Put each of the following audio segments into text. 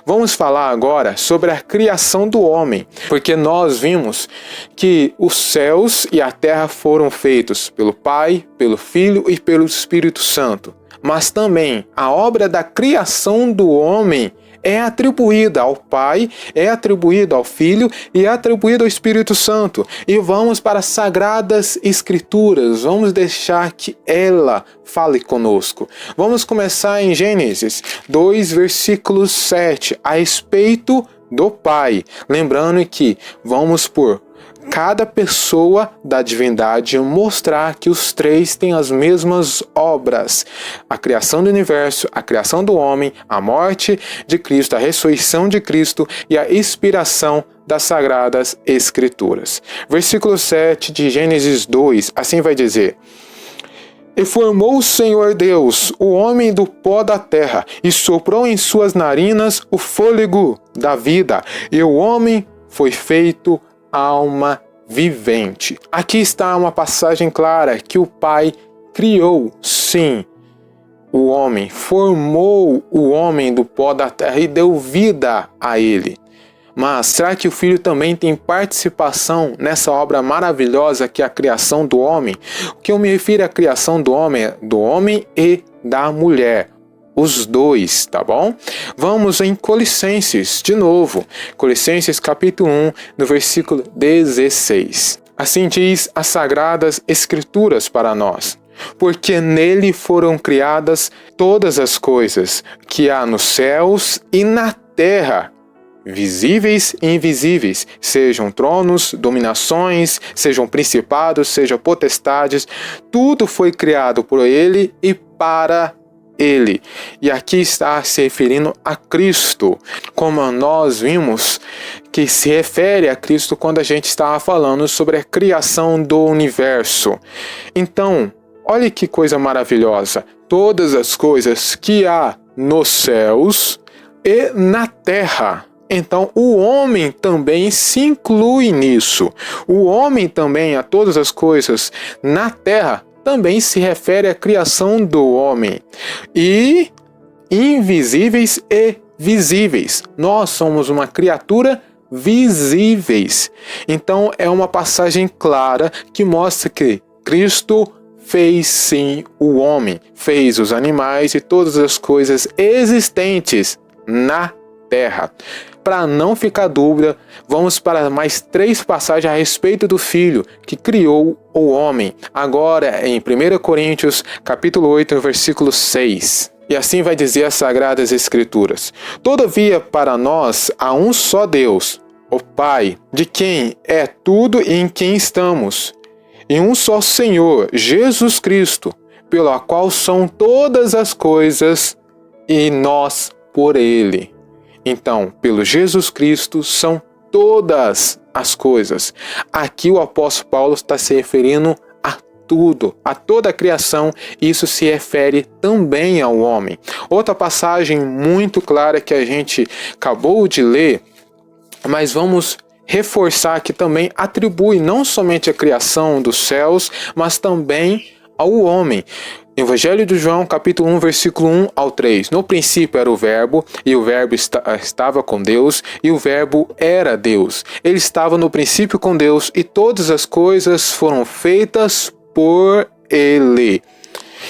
Vamos falar agora sobre a criação do homem, porque nós vimos que os céus e a terra foram feitos pelo Pai, pelo Filho e pelo Espírito Santo. Mas também a obra da criação do homem é atribuída ao Pai, é atribuída ao Filho e é atribuída ao Espírito Santo. E vamos para as Sagradas Escrituras, vamos deixar que ela fale conosco. Vamos começar em Gênesis 2, versículo 7, a respeito do Pai. Lembrando que vamos por cada pessoa da divindade mostrar que os três têm as mesmas obras: a criação do universo, a criação do homem, a morte de Cristo, a ressurreição de Cristo e a inspiração das Sagradas Escrituras. Versículo 7 de Gênesis 2, assim vai dizer: E formou o Senhor Deus o homem do pó da terra, e soprou em suas narinas o fôlego da vida, e o homem foi feito alma vivente. Aqui está uma passagem clara que o Pai criou, sim, o homem, formou o homem do pó da terra e deu vida a ele. Mas será que o Filho também tem participação nessa obra maravilhosa que é a criação do homem? O que eu me refiro à criação do homem e da mulher. Os dois, tá bom? Vamos em Colossenses, de novo. Colossenses capítulo 1, no versículo 16. Assim diz as Sagradas Escrituras para nós: Porque nele foram criadas todas as coisas que há nos céus e na terra, visíveis e invisíveis, sejam tronos, dominações, sejam principados, sejam potestades, tudo foi criado por ele e para ele. E aqui está se referindo a Cristo, como nós vimos que se refere a Cristo quando a gente estava falando sobre a criação do universo. Então, olha que coisa maravilhosa, todas as coisas que há nos céus e na terra. Então, o homem também se inclui nisso. O homem também, a todas as coisas na terra, também se refere à criação do homem. E invisíveis e visíveis. Nós somos uma criatura visíveis. Então, é uma passagem clara que mostra que Cristo fez sim o homem, fez os animais e todas as coisas existentes na terra. Para não ficar dúvida, vamos para mais 3 passagens a respeito do Filho que criou o homem. Agora em 1 Coríntios, capítulo 8, versículo 6. E assim vai dizer as Sagradas Escrituras: Todavia para nós há um só Deus, o Pai, de quem é tudo e em quem estamos, e um só Senhor, Jesus Cristo, pelo qual são todas as coisas e nós por Ele. Então, pelo Jesus Cristo são todas as coisas. Aqui o apóstolo Paulo está se referindo a tudo, a toda a criação. Isso se refere também ao homem. Outra passagem muito clara que a gente acabou de ler, mas vamos reforçar que também atribui não somente a criação dos céus, mas também ao homem. Evangelho de João, capítulo 1, versículo 1 ao 3. No princípio era o Verbo, e o Verbo estava com Deus, e o Verbo era Deus. Ele estava no princípio com Deus, e todas as coisas foram feitas por Ele.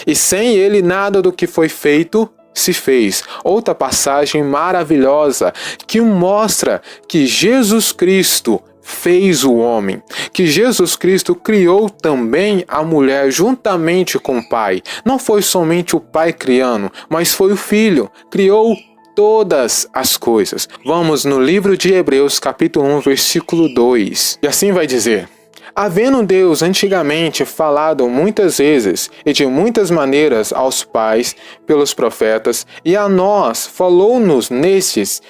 E sem Ele nada do que foi feito se fez. Outra passagem maravilhosa que mostra que Jesus Cristo fez o homem, que Jesus Cristo criou também a mulher juntamente com o Pai. Não foi somente o Pai criando, mas foi o Filho, criou todas as coisas. Vamos no livro de Hebreus, capítulo 1, versículo 2. E assim vai dizer: Havendo Deus antigamente falado muitas vezes e de muitas maneiras aos pais pelos profetas, e a nós falou-nos nestes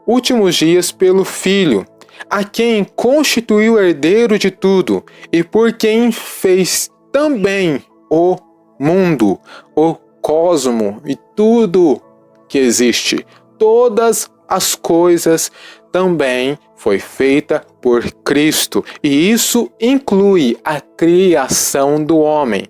últimos dias pelo Filho, a quem constituiu herdeiro de tudo, e por quem fez também o mundo, o cosmo e tudo que existe. Todas as coisas também foi feita por Cristo, e isso inclui a criação do homem.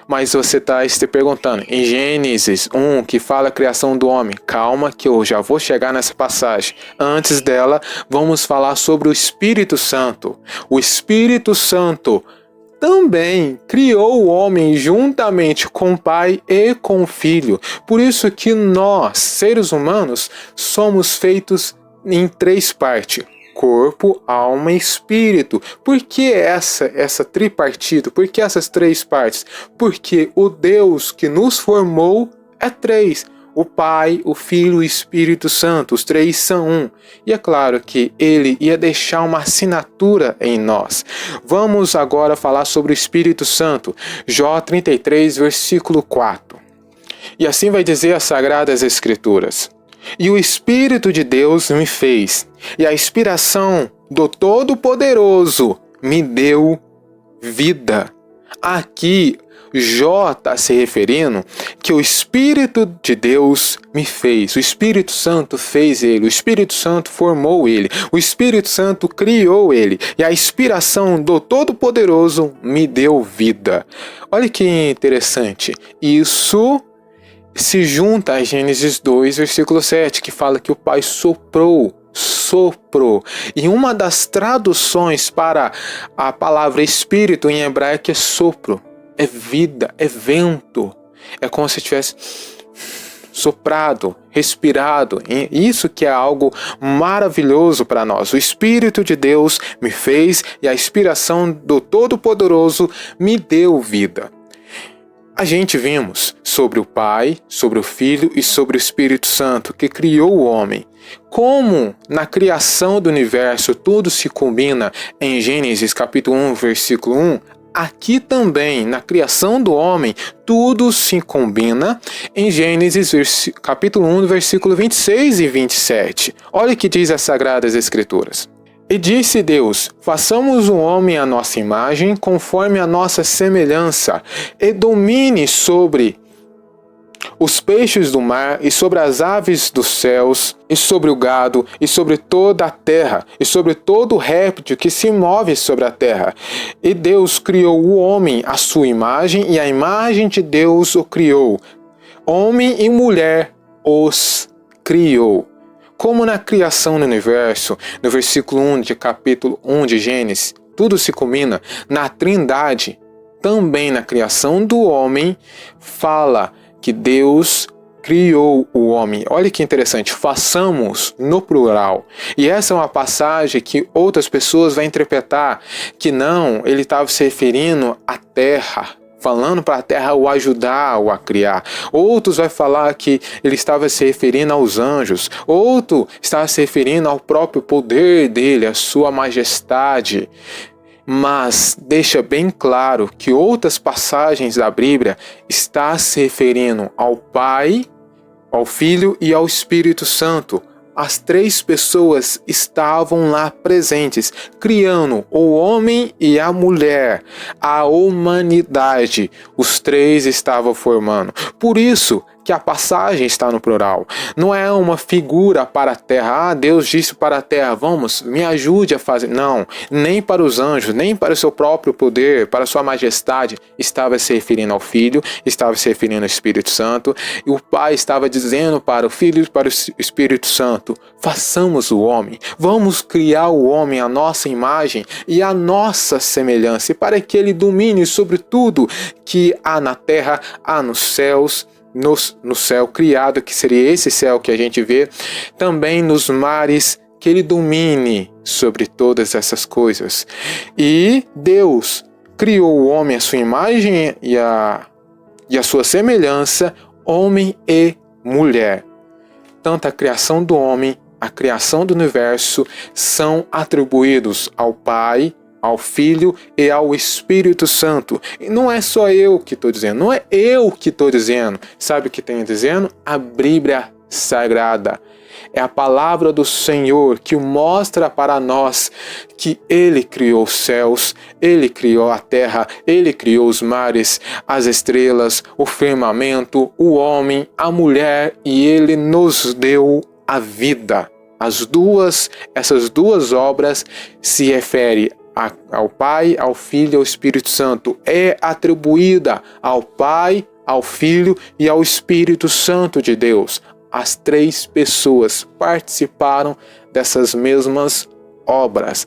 Mas você está se perguntando, em Gênesis 1, que fala a criação do homem, calma que eu já vou chegar nessa passagem. Antes dela, vamos falar sobre o Espírito Santo. O Espírito Santo também criou o homem juntamente com o Pai e com o Filho. Por isso que nós, seres humanos, somos feitos em 3 partes. Corpo, alma e espírito. Por que essa tripartida? Por que essas 3 partes? Porque o Deus que nos formou é 3. O Pai, o Filho e o Espírito Santo. Os 3 são um. E é claro que ele ia deixar uma assinatura em nós. Vamos agora falar sobre o Espírito Santo. Jó 33, versículo 4. E assim vai dizer as Sagradas Escrituras. E o Espírito de Deus me fez, e a inspiração do Todo-Poderoso me deu vida. Aqui, Jó está se referindo que o Espírito de Deus me fez. O Espírito Santo fez ele. O Espírito Santo formou ele. O Espírito Santo criou ele. E a inspiração do Todo-Poderoso me deu vida. Olha que interessante. Isso se junta a Gênesis 2, versículo 7, que fala que o Pai soprou. E uma das traduções para a palavra espírito em hebraico é sopro. É vida, é vento. É como se tivesse soprado, respirado. E isso que é algo maravilhoso para nós. O Espírito de Deus me fez e a inspiração do Todo-Poderoso me deu vida. A gente vimos sobre o Pai, sobre o Filho e sobre o Espírito Santo que criou o homem. Como na criação do universo tudo se combina em Gênesis capítulo 1, versículo 1, aqui também na criação do homem tudo se combina em Gênesis capítulo 1, versículo 26 e 27. Olha o que diz as Sagradas Escrituras. E disse Deus, façamos o homem à nossa imagem, conforme a nossa semelhança, e domine sobre os peixes do mar, e sobre as aves dos céus, e sobre o gado, e sobre toda a terra, e sobre todo réptil que se move sobre a terra. E Deus criou o homem à sua imagem, e a imagem de Deus o criou. Homem e mulher os criou. Como na criação do universo, no versículo 1 de capítulo 1 de Gênesis, tudo se combina na Trindade, também na criação do homem, fala que Deus criou o homem. Olha que interessante, façamos no plural. E essa é uma passagem que outras pessoas vão interpretar que não, ele estava se referindo à terra, falando para a terra o ajudar a criar. Outros vai falar que ele estava se referindo aos anjos. Outro estava se referindo ao próprio poder dele, à sua majestade. Mas deixa bem claro que outras passagens da Bíblia está se referindo ao Pai, ao Filho e ao Espírito Santo. As 3 pessoas estavam lá presentes, criando o homem e a mulher, a humanidade. Os 3 estavam formando. Por isso que a passagem está no plural. Não é uma figura para a terra. Ah, Deus disse para a terra, vamos, me ajude a fazer. Não, nem para os anjos, nem para o seu próprio poder, para a sua majestade. Estava se referindo ao Filho, estava se referindo ao Espírito Santo. E o Pai estava dizendo para o Filho e para o Espírito Santo, façamos o homem. Vamos criar o homem à nossa imagem e à nossa semelhança, para que ele domine sobre tudo que há na terra, há nos céus, no céu criado, que seria esse céu que a gente vê, também nos mares, que ele domine sobre todas essas coisas. E Deus criou o homem à sua imagem e a sua semelhança, homem e mulher. Tanto a criação do homem, a criação do universo são atribuídos ao Pai, ao Filho e ao Espírito Santo. E não é só eu que estou dizendo, não é eu que estou dizendo. Sabe o que tem dizendo? A Bíblia Sagrada. É a palavra do Senhor que mostra para nós que Ele criou os céus, Ele criou a terra, Ele criou os mares, as estrelas, o firmamento, o homem, a mulher, e Ele nos deu a vida. Essas duas obras se referem ao Pai, ao Filho e ao Espírito Santo. É atribuída ao Pai, ao Filho e ao Espírito Santo de Deus. As três pessoas participaram dessas mesmas obras.